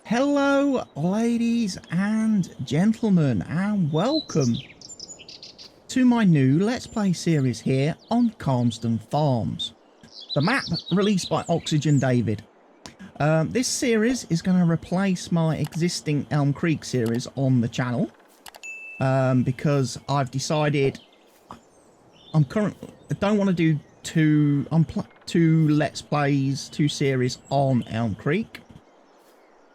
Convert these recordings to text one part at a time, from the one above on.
Hello, ladies and gentlemen, and welcome to my new Let's Play series here on Calmsden Farms. The map released by Oxygen David. This series is going to replace my existing Elm Creek series on the channel because I've decided I don't want to do two Let's Plays, two series on Elm Creek.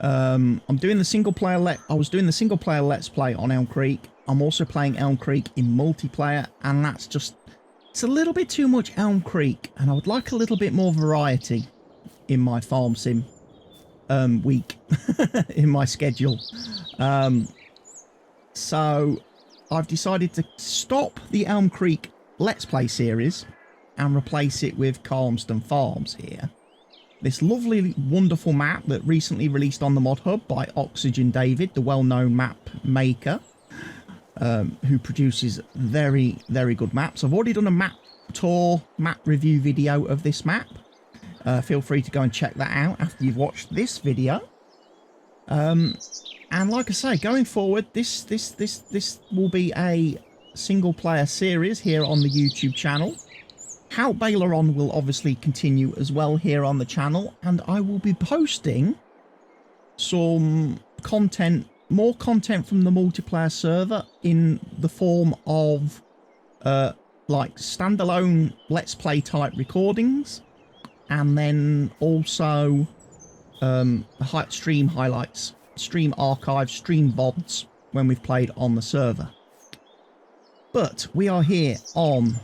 I'm doing the single player I was doing the single player Let's Play on Elm Creek. I'm also playing Elm Creek in multiplayer, and it's a little bit too much Elm Creek, and I would like a little bit more variety in my farm sim week in my schedule. So I've decided to stop the Elm Creek Let's Play series and replace it with Calmsden Farms here. This lovely, wonderful map that recently released on the Mod Hub by Oxygen David, the well-known map maker, who produces very, very good maps. I've already done a map tour, map review video of this map. Feel free to go and check that out after you've watched this video. And like I say, going forward, this will be a single-player series here on the YouTube channel. How Baileron will obviously continue as well here on the channel, and I will be posting some content, more content from the multiplayer server in the form of like standalone Let's Play type recordings, and then also stream highlights, stream archives, stream VODs when we've played on the server. But we are here on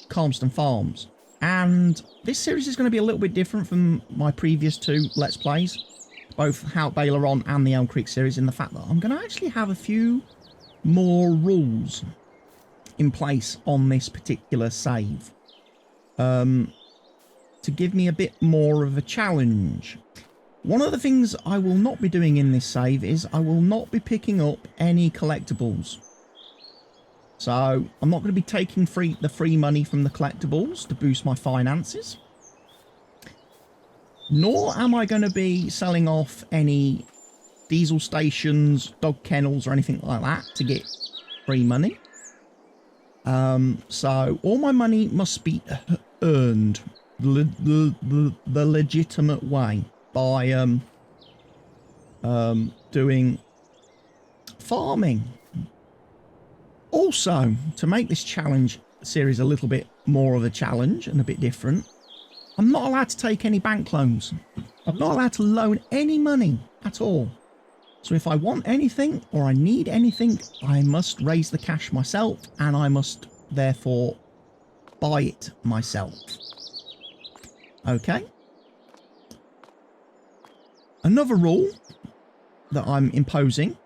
Calmsden Farms, and this series is going to be a little bit different from my previous two Let's Plays, both How Baileron and the Elm Creek series, in the fact that I'm going to actually have a few more rules in place on this particular save to give me a bit more of a challenge. One of the things I will not be doing in this save is I will not be picking up any collectibles. So I'm not going to be taking the free money from the collectibles to boost my finances. Nor am I going to be selling off any diesel stations, dog kennels or anything like that to get free money. So all my money must be earned the legitimate way by doing farming. Also, to make this challenge series a little bit more of a challenge and a bit different, I'm not allowed to take any bank loans. I'm not allowed to loan any money at all. So if I want anything or I need anything, I must raise the cash myself, and I must therefore buy it myself. Okay. Another rule that I'm imposing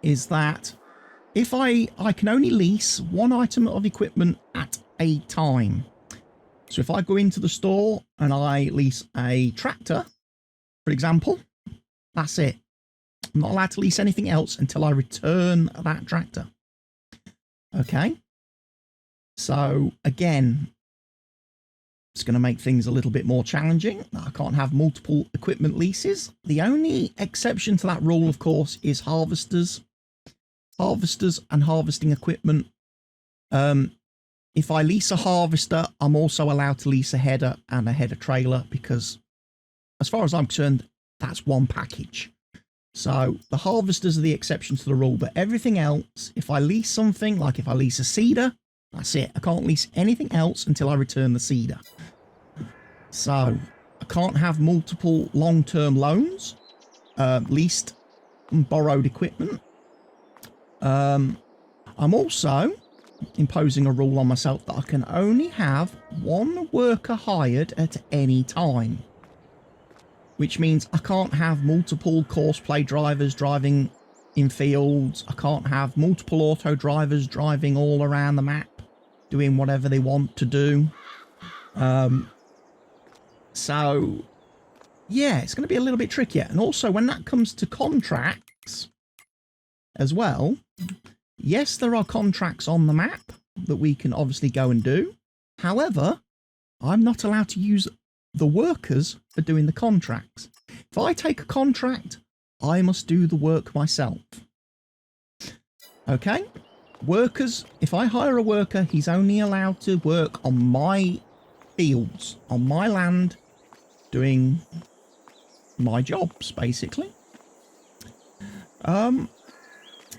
is that if I can only lease one item of equipment at a time. So if I go into the store and I lease a tractor, for example, that's it. I'm not allowed to lease anything else until I return that tractor. Okay. So again, it's going to make things a little bit more challenging. I can't have multiple equipment leases. The only exception to that rule, of course, is harvesters and harvesting equipment. If I lease a harvester, I'm also allowed to lease a header and a header trailer, because as far as I'm concerned, that's one package. So the harvesters are the exception to the rule, but everything else, if I lease something, like if I lease a seeder, that's it. I can't lease anything else until I return the seeder. So I can't have multiple long-term loans, leased and borrowed equipment. I'm also imposing a rule on myself that I can only have one worker hired at any time, which means I can't have multiple courseplay drivers driving in fields. I can't have multiple auto drivers driving all around the map doing whatever they want to do. So yeah, it's going to be a little bit trickier. And also when that comes to contracts as well, yes, there are contracts on the map that we can obviously go and do. However, I'm not allowed to use the workers for doing the contracts. If I take a contract I must do the work myself. Okay? Workers, if I hire a worker, he's only allowed to work on my fields, on my land, doing my jobs, basically.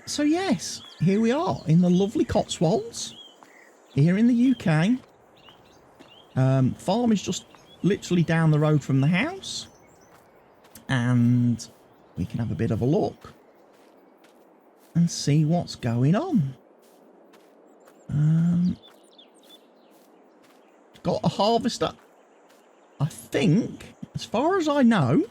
So yes, here we are in the lovely Cotswolds, here in the UK. Farm is just literally down the road from the house, and we can have a bit of a look and see what's going on. Got a harvester. I think, as far as I know,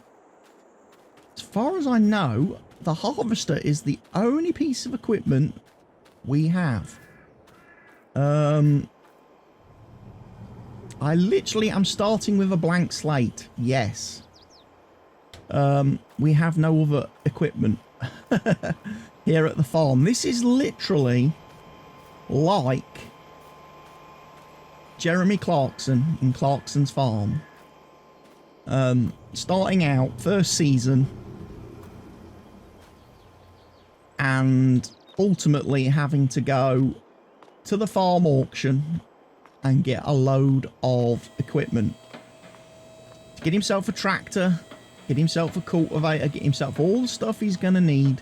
the harvester is the only piece of equipment we have. I literally am starting with a blank slate. Yes. We have no other equipment here at the farm. This is literally like Jeremy Clarkson in Clarkson's Farm. Starting out, first season, and ultimately having to go to the farm auction and get a load of equipment. To get himself a tractor, get himself a cultivator, get himself all the stuff he's going to need.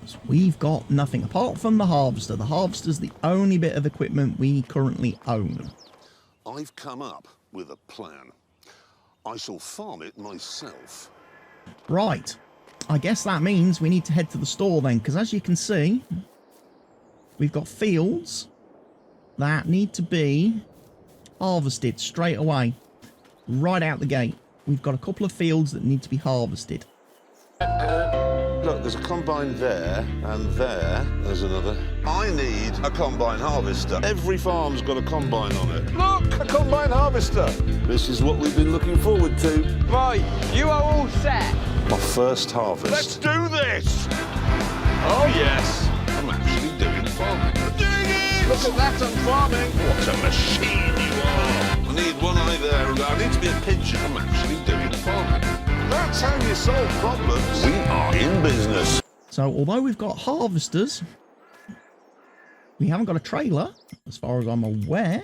So we've got nothing apart from the harvester. The harvester's the only bit of equipment we currently own. I've come up with a plan. I shall farm it myself. Right. I guess that means we need to head to the store then, because as you can see, we've got fields that need to be harvested straight away, right out the gate. We've got a couple of fields that need to be harvested. Look, there's a combine there, and there's another. I need a combine harvester. Every farm's got a combine on it. Look, a combine harvester. This is what we've been looking forward to. Right, you are all set. My first harvest. Let's do this! Oh, yes. I'm actually doing farming. I'm doing it! Look at that, I'm farming. What a machine you are. I need one eye there, and I need to be a pigeon. I'm actually doing farming. That's how you solve problems. We are in business. So, although we've got harvesters, we haven't got a trailer, as far as I'm aware.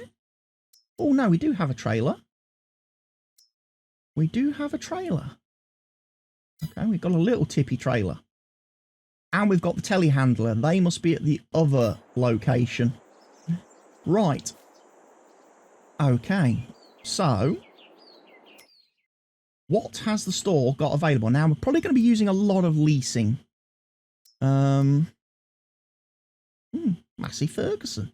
Oh, no, we do have a trailer. We do have a trailer. Okay, we've got a little tippy trailer. And we've got the telehandler. They must be at the other location. Right. Okay. So, what has the store got available? Now, we're probably going to be using a lot of leasing. Massey Ferguson.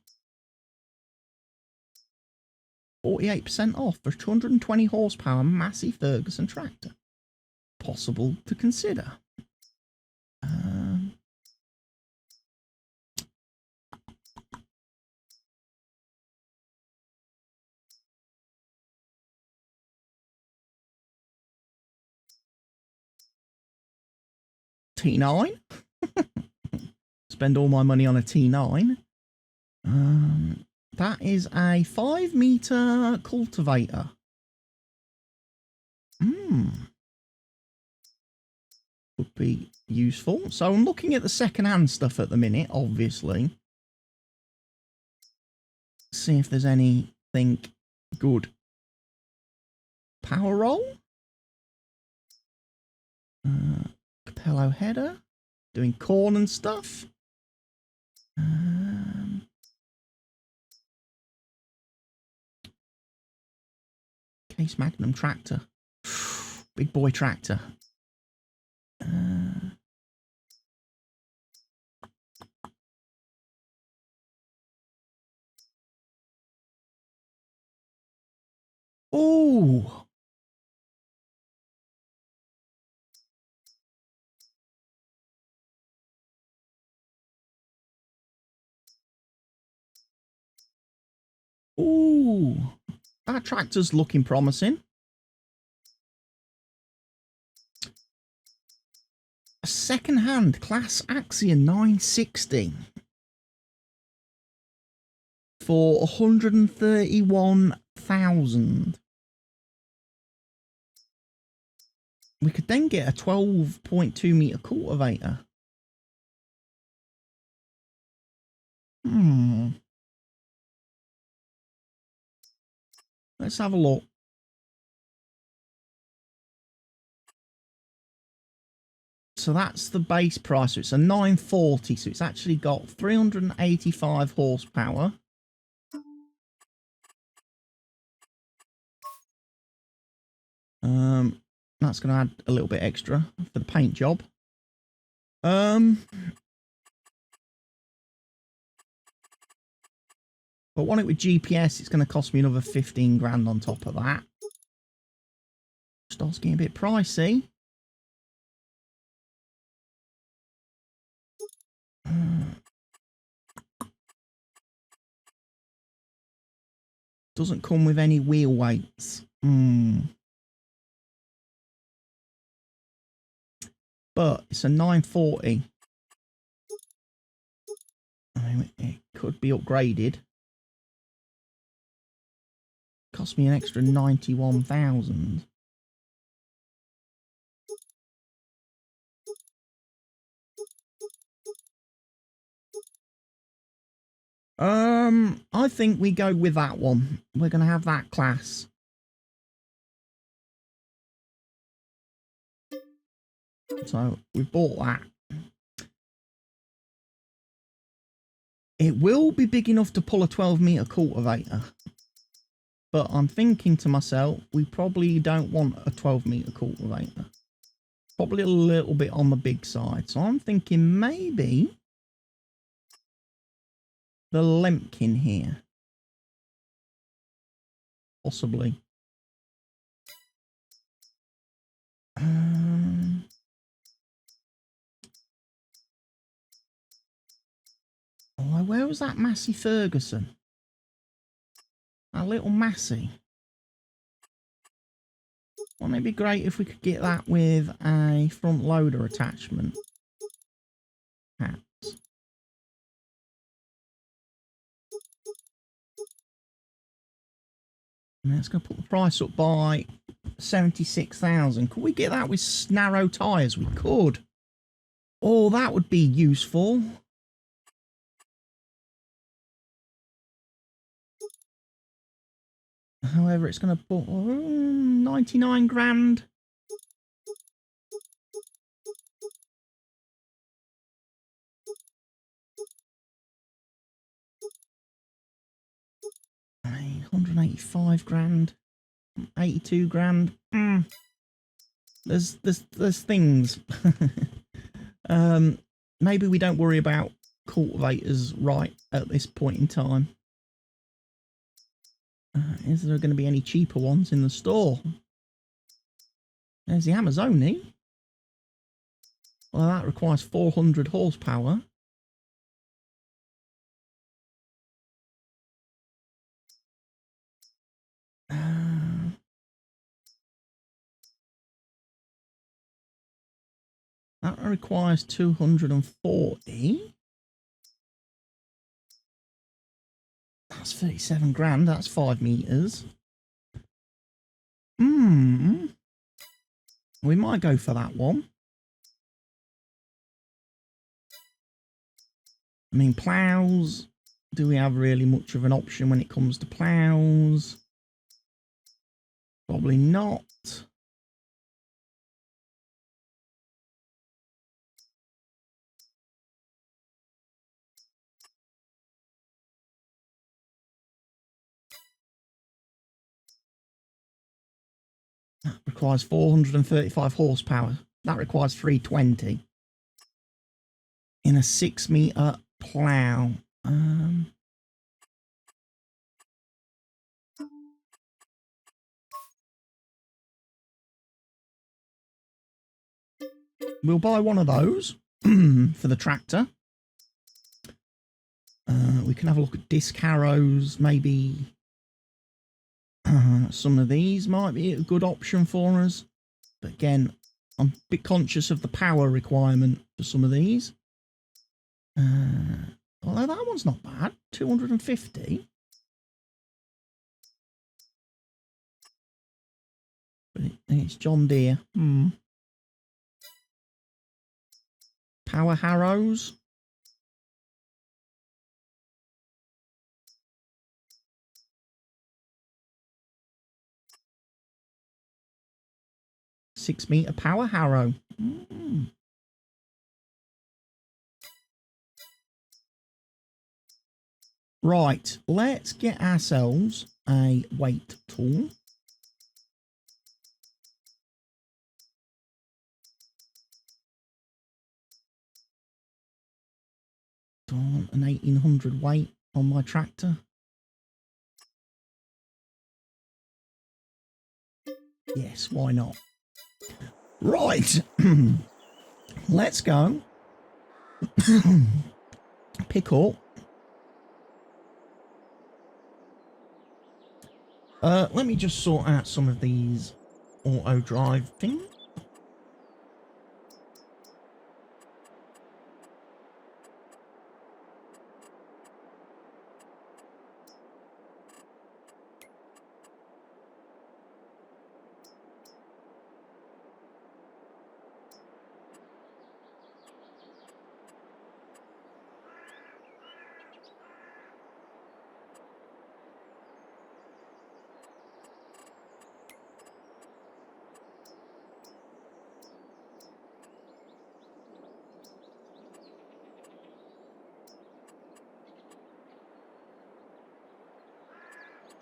48% off for 220 horsepower Massey Ferguson tractor. Possible to consider. T9. Spend all my money on a T9. That is a 5-meter cultivator. Would be useful. So I'm looking at the second-hand stuff at the minute, obviously. See if there's anything good. Power roll. Capello header. Doing corn and stuff. Case Magnum tractor. Big boy tractor. Oh. Ooh, that tractor's looking promising. A second-hand Class Axion 960 for 131,000. we could then get a 12.2 meter cultivator. Let's have a look. So that's the base price. So it's a 940. So it's actually got 385 horsepower. That's going to add a little bit extra for the paint job. But want it with GPS, it's going to cost me another 15 grand on top of that. Starts getting a bit pricey. Doesn't come with any wheel weights. But it's a 940. I mean, it could be upgraded. Cost me an extra 91,000. I think we go with that one. We're going to have that class. So we've bought that. It will be big enough to pull a 12 meter cultivator. But I'm thinking to myself, we probably don't want a 12 meter cultivator. Probably a little bit on the big side. So I'm thinking maybe the Lemkin here. Possibly. Oh, where was that Massey Ferguson? That little Massey. Wouldn't it be great if we could get that with a front loader attachment? Perhaps. And that's going to put the price up by 76,000. Could we get that with narrow tyres? We could. Oh, that would be useful. However, it's going to put 99 grand. I mean, 185 grand, 82 grand. There's things. Maybe we don't worry about cultivators right at this point in time. Is there going to be any cheaper ones in the store? There's the Amazoni. Well, that requires 400 horsepower. That requires 240. That's 37 grand. That's 5 meters. We might go for that one. I mean, plows. Do we have really much of an option when it comes to plows? Probably not. That requires 435 horsepower. That requires 320 in a 6 meter plow. We'll buy one of those for the tractor. We can have a look at disc harrows, maybe. Some of these might be a good option for us. But again, I'm a bit conscious of the power requirement for some of these. Although that one's not bad. 250. But it's John Deere. Power harrows. Six-meter power harrow. Right, let's get ourselves a weight tool. An 1800 weight on my tractor. Yes, why not? Right, let's go. Pick up. Let me just sort out some of these auto drive things.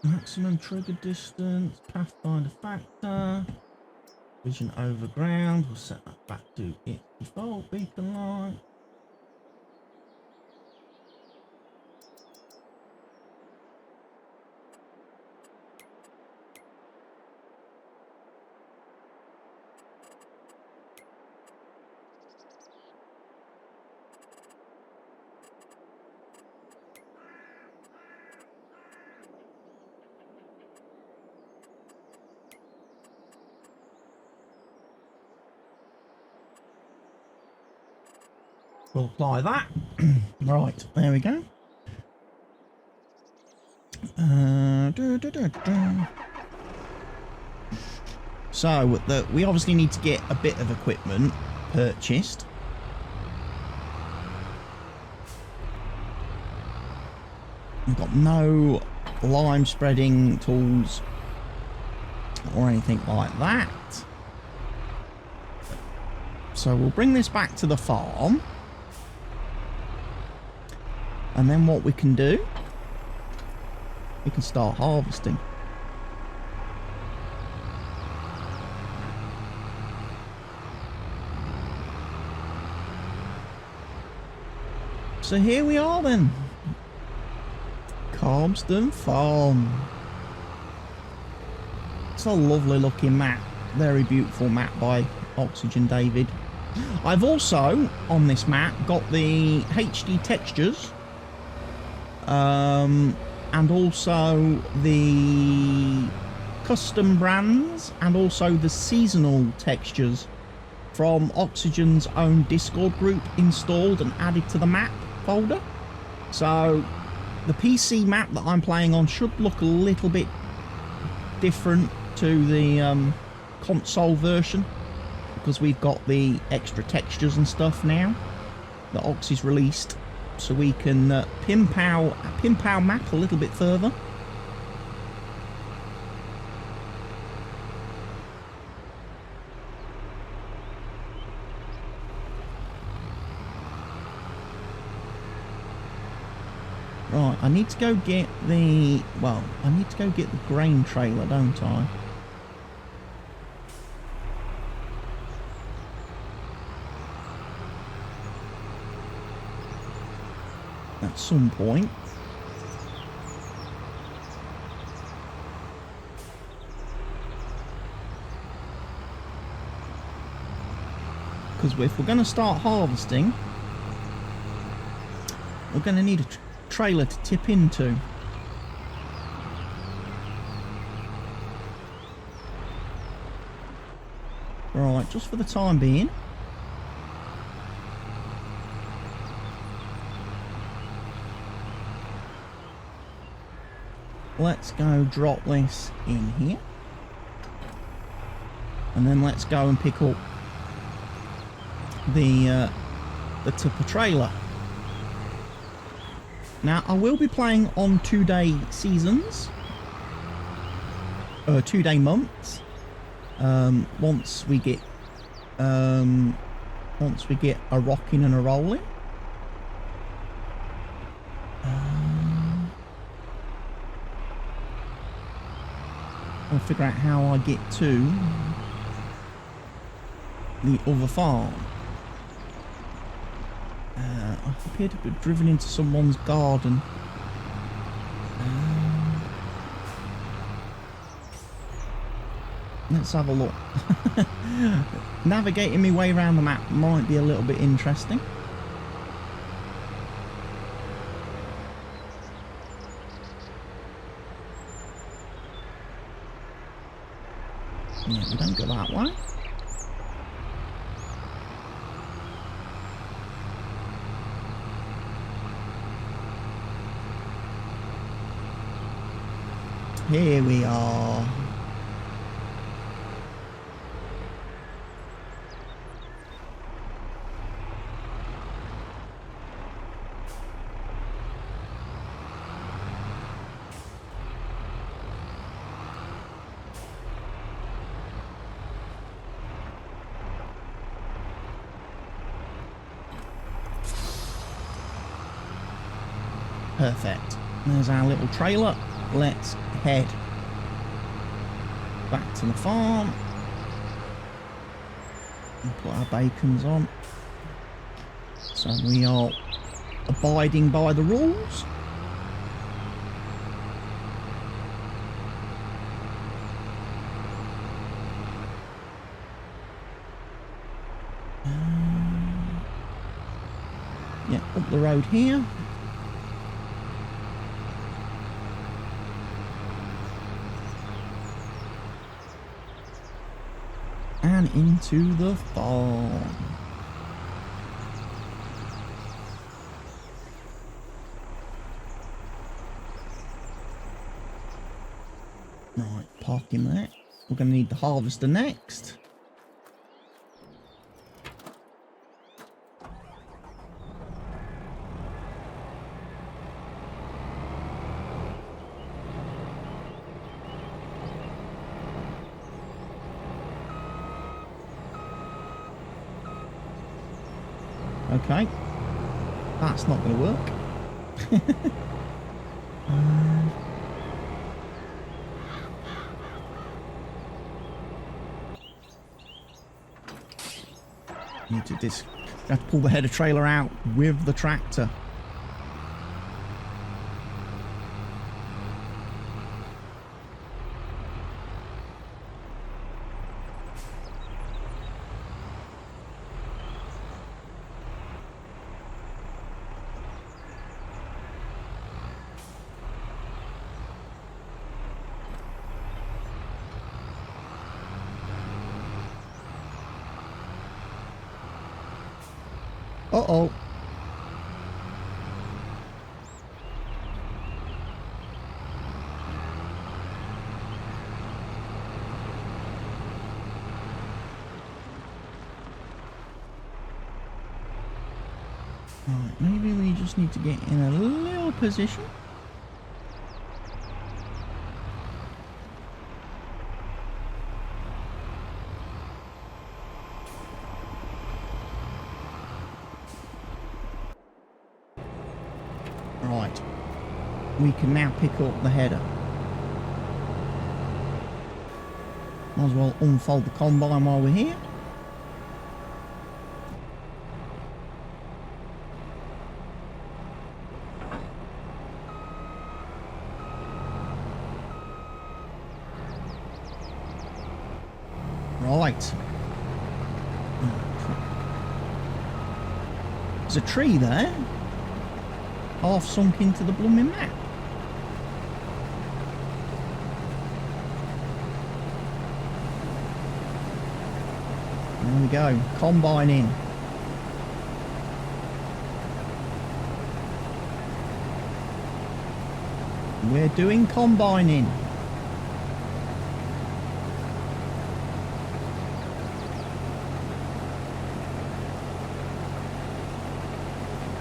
Maximum trigger distance, pathfinder factor, vision over ground, we'll set that back to its default beacon light. We'll apply that. Right, there we go. So we obviously need to get a bit of equipment purchased. We've got no lime spreading tools or anything like that. So we'll bring this back to the farm. And then what we can do, we can start harvesting. So here we are then. Calmsden Farm. It's a lovely looking map. Very beautiful map by Oxygen David. I've also, on this map, got the HD textures. And also the custom brands and also the seasonal textures from Oxygen's own Discord group installed and added to the map folder. So the PC map that I'm playing on should look a little bit different to the console version because we've got the extra textures and stuff now that Oxy's released. So we can pimp our map a little bit further. Right, I need to go get the... Well, I need to go get the grain trailer, don't I? At some point. Because if we're going to start harvesting, we're going to need a trailer to tip into. Right, just for the time being. Let's go drop this in here. And then let's go and pick up the the tipper trailer. Now, I will be playing on 2-day seasons, 2-day months. Once we get a rocking and a rolling. I'll figure out how I get to the other farm. I appear to be driven into someone's garden. Let's have a look. Navigating my way around the map might be a little bit interesting. Yeah, we don't go that way. Here we are. Perfect. There's our little trailer. Let's head back to the farm and put our bacons on. So we are abiding by the rules. Yeah, up the road here. And into the farm. Right, parking there. We're going to need the harvester next. Okay, that's not going to work. Need to have to pull the header trailer out with the tractor. Uh-oh. Right, maybe we just need to get in a little position. Right, we can now pick up the header. Might as well unfold the combine while we're here. Right. There's a tree there. Half sunk into the blooming map. There we go, combine in. We're doing combining.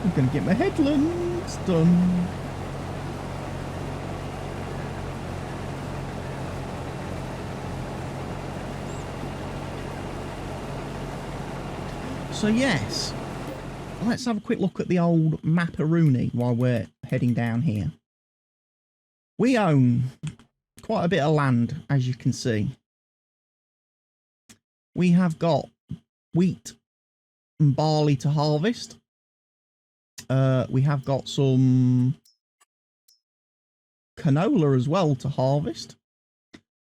I'm going to get my headlands done. So yes, let's have a quick look at the old Maparoni while we're heading down here. We own quite a bit of land, as you can see. We have got wheat and barley to harvest. We have got some canola as well to harvest.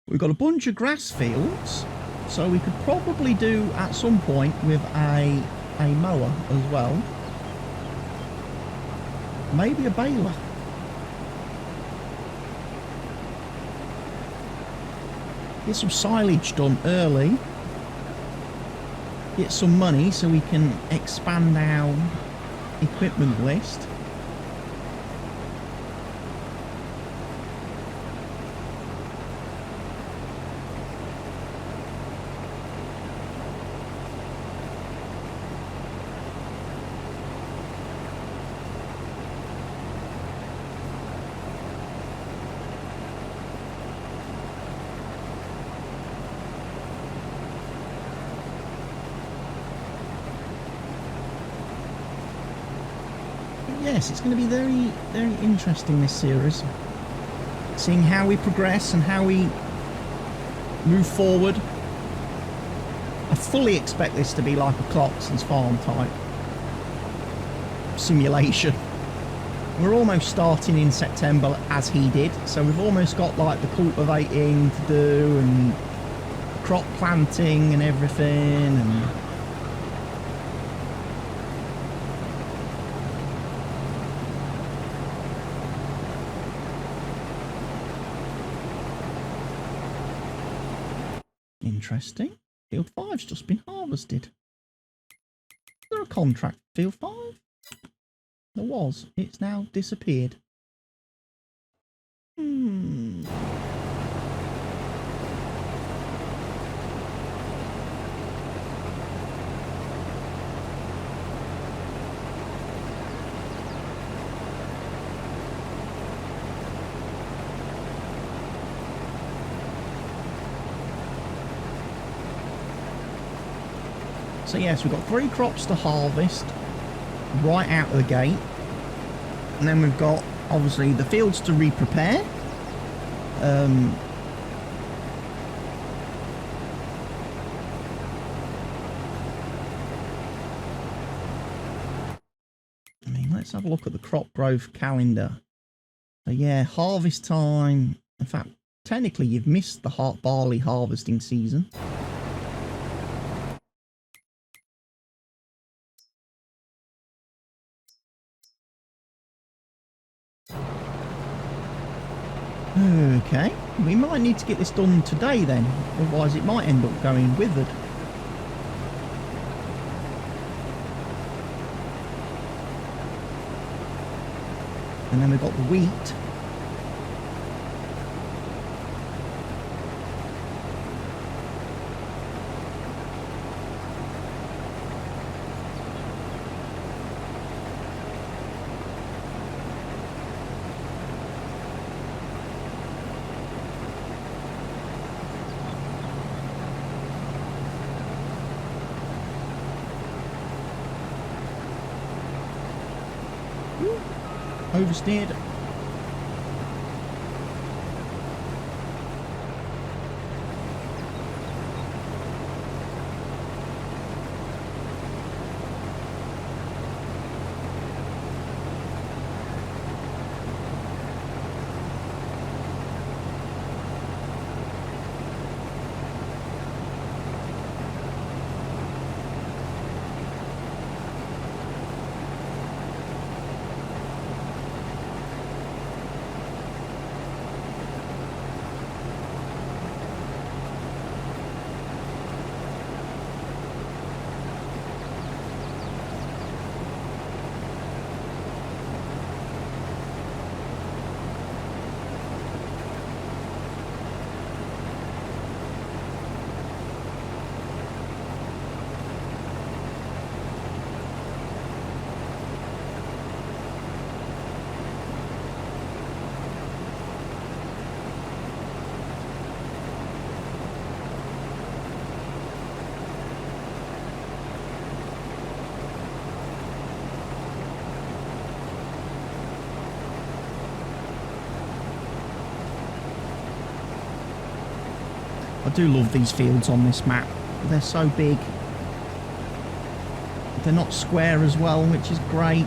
We've got a bunch of grass fields. So we could probably do at some point with a mower as well. Maybe a baler. Get some silage done early. Get some money so we can expand our equipment list. Yes, it's going to be very, very interesting, this series. Seeing how we progress and how we move forward. I fully expect this to be like a Clarkson's Farm type simulation. We're almost starting in September as he did, so we've almost got like the cultivating to do and crop planting and everything, and interesting. Field 5's just been harvested. Is there a contract for Field 5? There was. It's now disappeared. So yes, we've got 3 crops to harvest right out of the gate. And then we've got, obviously, the fields to re-prepare. I mean, let's have a look at the crop growth calendar. So yeah, harvest time. In fact, technically you've missed the barley harvesting season. Okay, we might need to get this done today then, otherwise it might end up going withered. And then we've got the wheat. Oversteered. do love these fields on this map. They're so big. They're not square as well, which is great.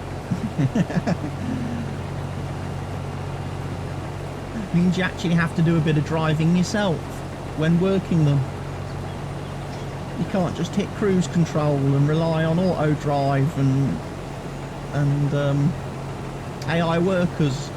Means you actually have to do a bit of driving yourself when working them. You can't just hit cruise control and rely on auto drive and AI workers.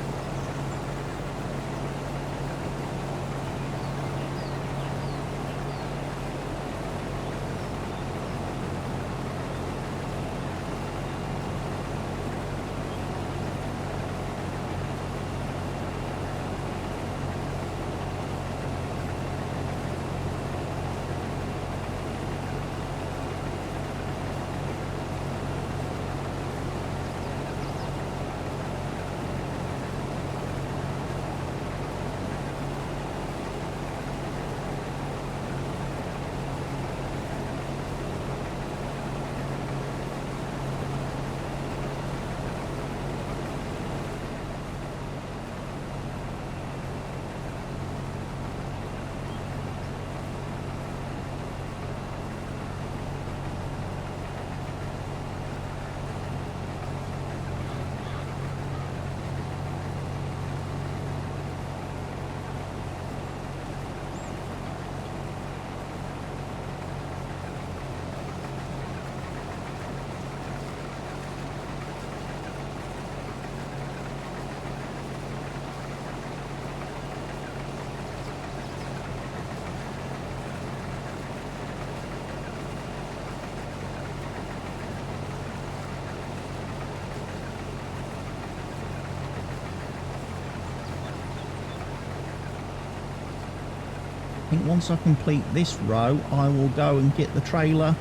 I think once I complete this row, I will go and get the trailer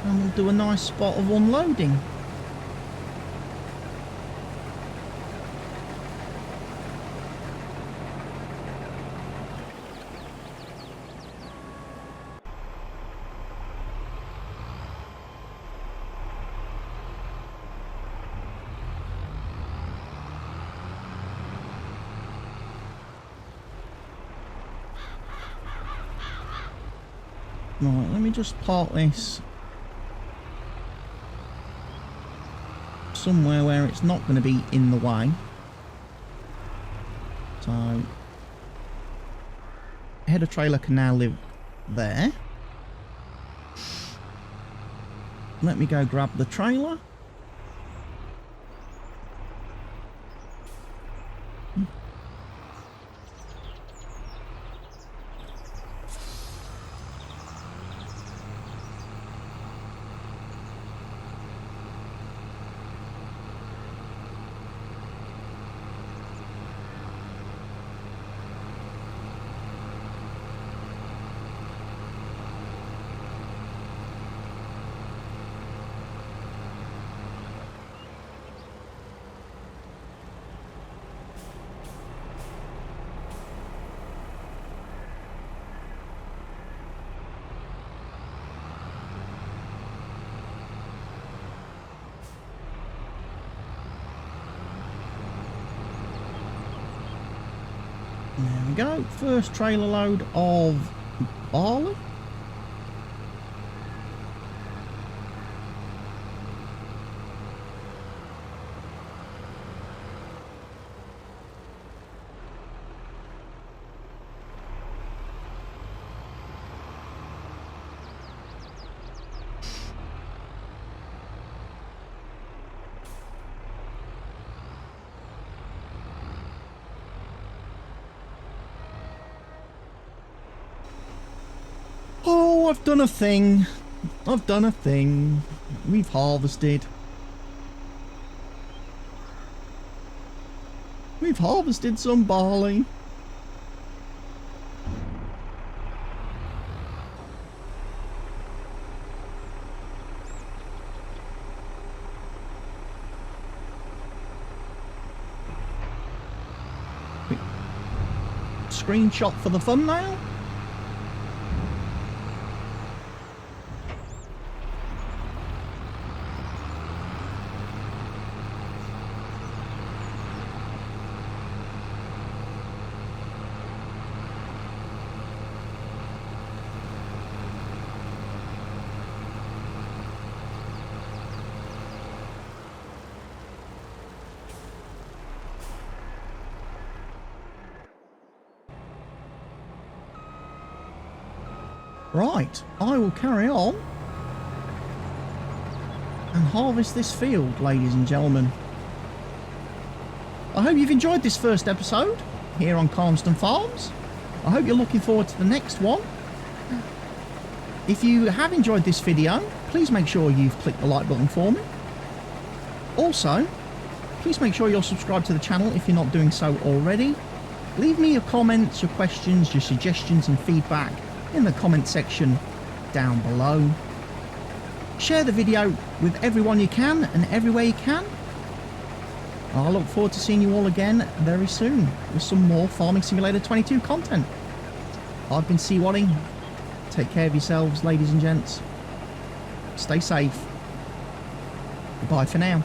and we'll do a nice spot of unloading. Right, let me just park this somewhere where it's not going to be in the way. So, header trailer can now live there. Let me go grab the trailer. There we go, first trailer load of barley. Oh, I've done a thing. I've done a thing. We've harvested. We've harvested some barley. Quick screenshot for the thumbnail. Right, I will carry on and harvest this field, ladies and gentlemen. I hope you've enjoyed this first episode here on Calmsden Farms. I hope you're looking forward to the next one. If you have enjoyed this video, please make sure you've clicked the like button for me. Also, please make sure you're subscribed to the channel if you're not doing so already. Leave me your comments, your questions, your suggestions and feedback in the comment section down below. Share the video with everyone you can and everywhere you can. I look forward to seeing you all again very soon with some more Farming Simulator 22 content. I've been CWATTY. Take care of yourselves, ladies and gents. Stay safe. Goodbye for now.